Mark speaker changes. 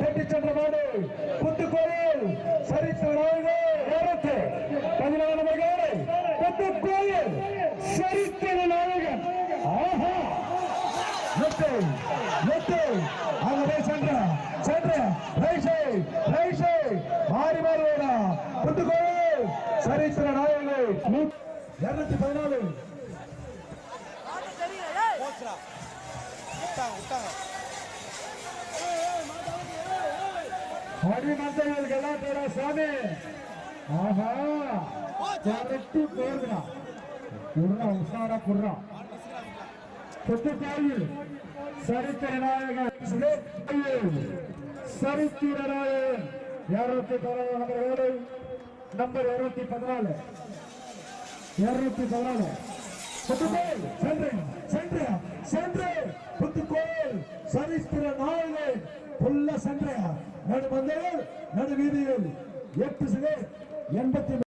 Speaker 1: கட்டி சென்ற மாடு புத்துக்கோயில் சரித்திரனாக நேரத்தை 14 நம்பர் புத்துக்கோயில் சரித்திர நாயகன். ஆஹா ஆகவே சென்ற மாறி மாறுவோடா புத்துக்கோயில் சரித்திர நாயகன் 214. அடிமந்தர்களுக்கெல்லாம் பேரா சாமி. ஆஹா கரெக்டு போடுறா புடுறா உஷாரா புடுறா. புத்துக்கோயில் சரித்திர நாயகன் சரித்திர நாயகன் 214 நம்பர் 214 புத்துக்கோயில் சென்று புத்துக்கோயில் சரித்திர நாயகன் புல்ல சென்ற நடு மந்தையில் நடு வீதியில் 8 80